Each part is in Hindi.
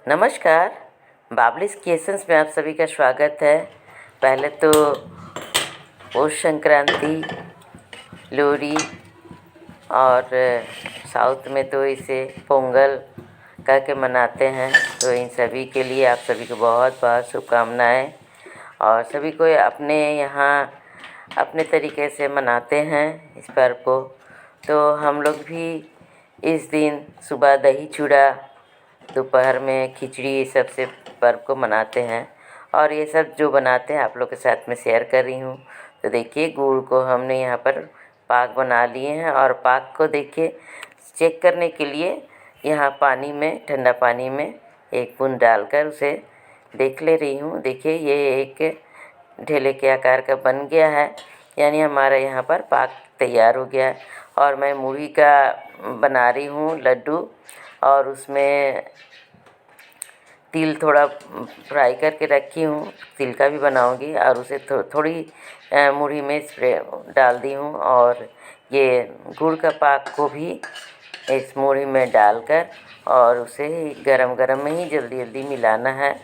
नमस्कार। बाबलीस क्रिएशंस में आप सभी का स्वागत है। पहले तो पौष संक्रांति, लोहड़ी और साउथ में तो इसे पोंगल कह के मनाते हैं। तो इन सभी के लिए आप सभी को बहुत बहुत शुभकामनाएँ। और सभी को अपने यहाँ अपने तरीके से मनाते हैं इस पर्व को। तो हम लोग भी इस दिन सुबह दही चूड़ा, दोपहर में खिचड़ी, सबसे पर्व को मनाते हैं। और ये सब जो बनाते हैं आप लोग के साथ में शेयर कर रही हूँ। तो देखिए, गुड़ को हमने यहाँ पर पाक बना लिए हैं और पाक को देखिए चेक करने के लिए यहाँ पानी में, ठंडा पानी में एक बूंद डालकर उसे देख ले रही हूँ। देखिए, ये एक ढेले के आकार का बन गया है, यानी हमारा यहाँ पर पाक तैयार हो गया है। और मैं मूढ़ी का बना रही हूँ लड्डू, और उसमें तिल थोड़ा फ्राई करके रखी हूँ, तिल का भी बनाऊँगी। और उसे थोड़ी मूढ़ी में स्प्रे डाल दी हूँ। और ये गुड़ का पाक को भी इस मूढ़ी में डालकर और उसे गरम गरम में ही जल्दी जल्दी मिलाना है।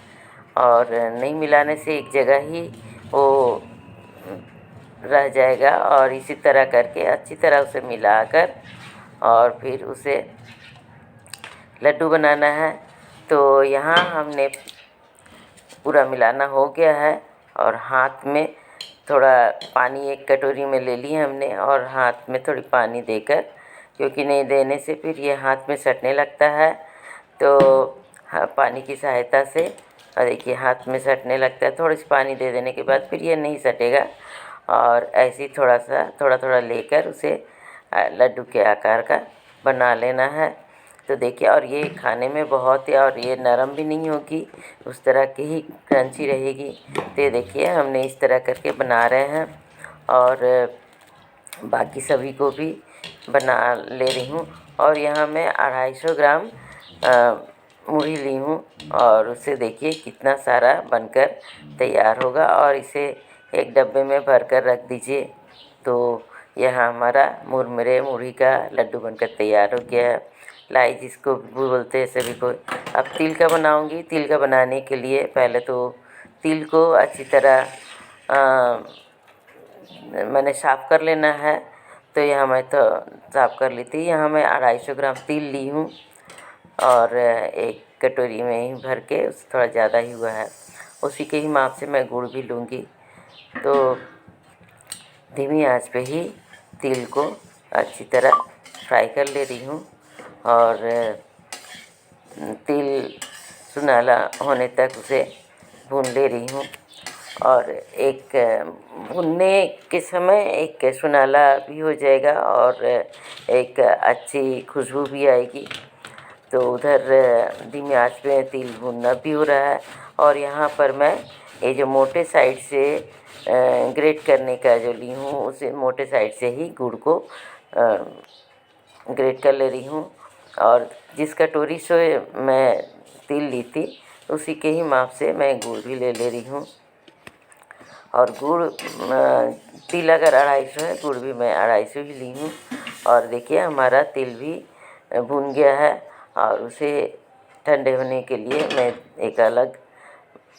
और नहीं मिलाने से एक जगह ही वो रह जाएगा। और इसी तरह करके अच्छी तरह उसे मिलाकर और फिर उसे लड्डू बनाना है। तो यहाँ हमने पूरा मिलाना हो गया है। और हाथ में थोड़ा पानी, एक कटोरी में ले ली हमने, और हाथ में थोड़ी पानी देकर, क्योंकि नहीं देने से फिर ये हाथ में सटने लगता है। तो पानी की सहायता से, और देखिए हाथ में सटने लगता है, थोड़ी सी पानी दे देने के बाद फिर ये नहीं सटेगा। और ऐसे ही थोड़ा थोड़ा लेकर उसे लड्डू के आकार का बना लेना है। तो देखिए, और ये खाने में बहुत ही, और ये नरम भी नहीं होगी, उस तरह की ही क्रंची रहेगी। तो ये देखिए, हमने इस तरह करके बना रहे हैं। और बाकी सभी को भी बना ले रही हूँ। और यहाँ मैं 250 ग्राम मूढ़ी ली हूँ, और उसे देखिए कितना सारा बनकर तैयार होगा। और इसे एक डब्बे में भर कर रख दीजिए। तो यहाँ हमारा मुरमुरे मूढ़ी का लड्डू बनकर तैयार हो गया है। लाई जिसको भी बोलते हैं सभी को। अब तिल का बनाऊंगी। तिल का बनाने के लिए पहले तो तिल को अच्छी तरह मैंने साफ़ कर लेना है। तो यहाँ मैं तो साफ़ कर ली थी। यहाँ मैं 250 ग्राम तिल ली हूँ, और एक कटोरी में ही भर के, उससे थोड़ा ज़्यादा ही हुआ है। उसी के ही माप से मैं गुड़ भी लूँगी। तो धीमी आंच पे ही तिल को अच्छी तरह फ्राई कर ले रही हूँ। और तिल सुनहला होने तक उसे भून ले रही हूँ। और एक भुनने के समय एक सुनहला भी हो जाएगा, और एक अच्छी खुशबू भी आएगी। तो उधर धीमी आंच पे तिल भुनना भी हो रहा है। और यहाँ पर मैं ये जो मोटे साइड से ग्रेट करने का जो ली हूँ, उसे मोटे साइड से ही गुड़ को ग्रेट कर ले रही हूँ। और जिस कटोरी से मैं तिल ली थी, उसी के ही माप से मैं गुड़ भी ले रही हूँ। और गुड़, तिल अगर 250 है, गुड़ भी मैं 250 ही ली हूँ। और देखिए, हमारा तिल भी भुन गया है। और उसे ठंडे होने के लिए मैं एक अलग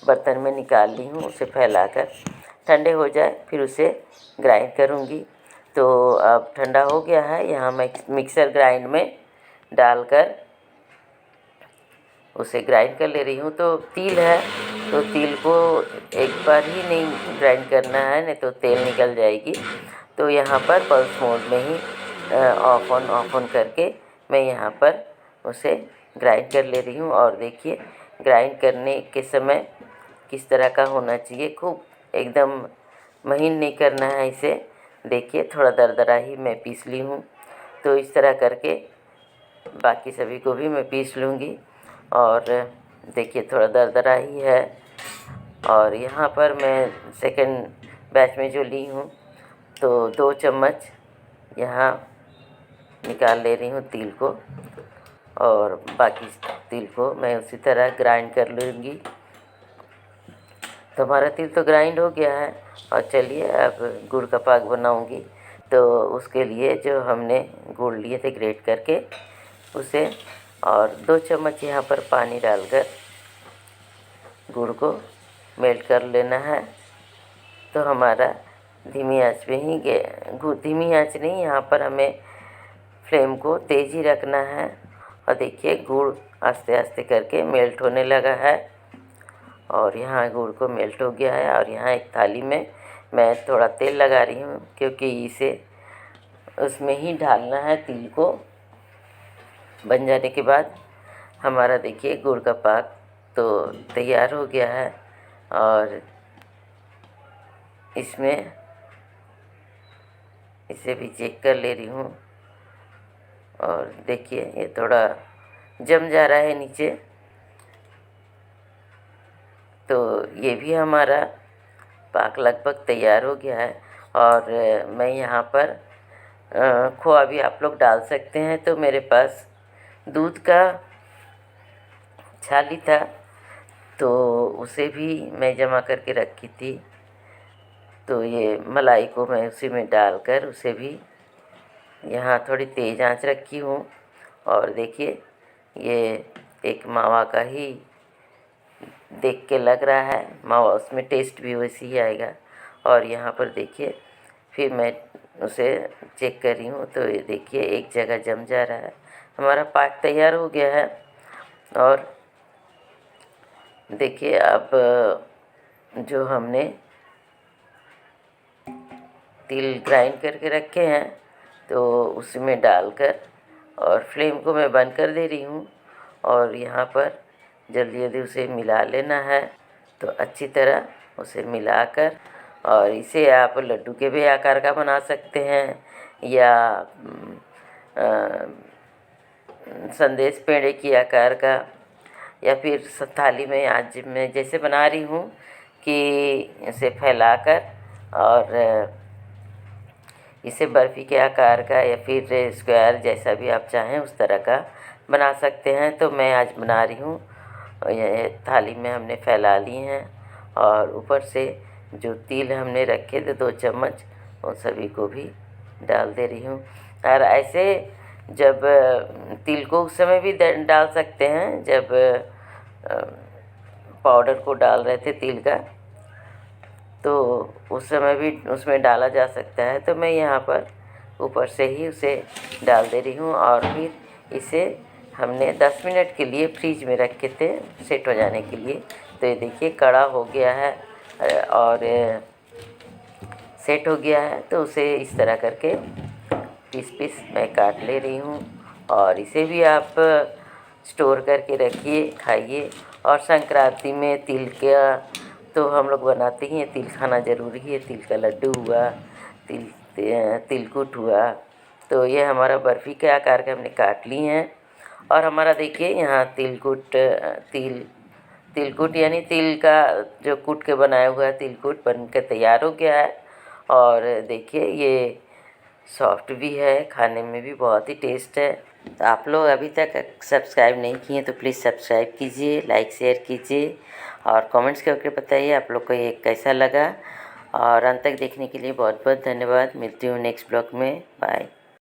बर्तन में निकाल ली हूँ। उसे फैलाकर ठंडे हो जाए, फिर उसे ग्राइंड करूँगी। तो अब ठंडा हो गया है। यहाँ मैं मिक्सर ग्राइंड में डालकर उसे ग्राइंड कर ले रही हूँ। तो तिल है, तो तिल को एक बार ही नहीं ग्राइंड करना है, नहीं तो तेल निकल जाएगी। तो यहाँ पर पल्स मोड में ही ऑफ ऑन करके मैं यहाँ पर उसे ग्राइंड कर ले रही हूँ। और देखिए, ग्राइंड करने के समय किस तरह का होना चाहिए, खूब एकदम महीन नहीं करना है इसे। देखिए, थोड़ा दरदरा ही मैं पीस ली हूँ। तो इस तरह करके बाकी सभी को भी मैं पीस लूँगी। और देखिए, थोड़ा दरदरा ही है। और यहाँ पर मैं सेकंड बैच में जो ली हूँ, तो 2 चम्मच यहाँ निकाल ले रही हूँ तिल को, और बाकी तिल को मैं उसी तरह ग्राइंड कर लूँगी। तो हमारा तिल तो ग्राइंड हो गया है। और चलिए, अब गुड़ का पाक बनाऊँगी। तो उसके लिए जो हमने गुड़ लिए थे ग्रेट करके, उसे, और 2 चम्मच यहाँ पर पानी डालकर गुड़ को मेल्ट कर लेना है। तो हमारा धीमी आंच पे ही धीमी आंच नहीं, यहाँ पर हमें फ्लेम को तेज़ ही रखना है। और देखिए गुड़ आस्ते आस्ते करके मेल्ट होने लगा है और यहाँ गुड़ को मेल्ट हो गया है। और यहाँ एक थाली में मैं थोड़ा तेल लगा रही हूँ, क्योंकि इसे उसमें ही ढालना है तिल को। बन जाने के बाद हमारा देखिए गुड़ का पाक तो तैयार हो गया है। और इसमें इसे भी चेक कर ले रही हूँ और देखिए ये थोड़ा जम जा रहा है नीचे। तो ये भी हमारा पाक लगभग तैयार हो गया है। और मैं यहाँ पर खोआ भी आप लोग डाल सकते हैं। तो मेरे पास दूध का छाली था, तो उसे भी मैं जमा करके रखी थी। तो ये मलाई को मैं उसी में डालकर उसे भी यहाँ थोड़ी तेज़ आंच रखी हूँ। और देखिए ये एक मावा का ही देख के लग रहा है, मावा उसमें टेस्ट भी वैसे ही आएगा। और यहाँ पर देखिए फिर मैं उसे चेक कर रही हूँ, तो ये देखिए एक जगह जम जा रहा है। हमारा पाक तैयार हो गया है। और देखिए अब जो हमने तिल ग्राइंड करके रखे हैं तो उसमें डालकर और फ्लेम को मैं बंद कर दे रही हूँ। और यहाँ पर जल्दी जल्दी उसे मिला लेना है। तो अच्छी तरह उसे मिलाकर, और इसे आप लड्डू के भी आकार का बना सकते हैं या संदेश पेड़े की आकार का, या फिर थाली में आज मैं जैसे बना रही हूँ कि इसे फैलाकर और इसे बर्फ़ी के आकार का या फिर स्क्वायर जैसा भी आप चाहें उस तरह का बना सकते हैं। तो मैं आज बना रही हूँ, ये थाली में हमने फैला लिए हैं और ऊपर से जो तिल हमने रखे थे 2 चम्मच, उन सभी को भी डाल दे रही हूँ। और ऐसे जब तिल को उस समय भी डाल सकते हैं जब पाउडर को डाल रहे थे तिल का, तो उस समय भी उसमें डाला जा सकता है। तो मैं यहाँ पर ऊपर से ही उसे डाल दे रही हूँ। और फिर इसे हमने 10 मिनट के लिए फ्रीज में रखे थे सेट हो जाने के लिए। तो ये देखिए कड़ा हो गया है और सेट हो गया है। तो उसे इस तरह करके पीस पीस मैं काट ले रही हूँ। और इसे भी आप स्टोर करके रखिए, खाइए। और संक्रांति में तिल का तो हम लोग बनाते ही हैं, तिल खाना ज़रूरी है। तिल का लड्डू हुआ, तिलकुट हुआ। तो ये हमारा बर्फ़ी के आकार के हमने काट लिए हैं। और हमारा देखिए यहाँ तिलकुट यानी तिल का जो कूट के बनाया हुआ तिलकुट बन के तैयार हो गया है। और देखिए ये सॉफ्ट भी है, खाने में भी बहुत ही टेस्ट है। तो आप लोग अभी तक सब्सक्राइब नहीं किए तो प्लीज़ सब्सक्राइब कीजिए, लाइक शेयर कीजिए और कमेंट्स करके बताइए आप लोग को ये कैसा लगा। और अंत तक देखने के लिए बहुत बहुत धन्यवाद। मिलती हूँ नेक्स्ट ब्लॉग में। बाय।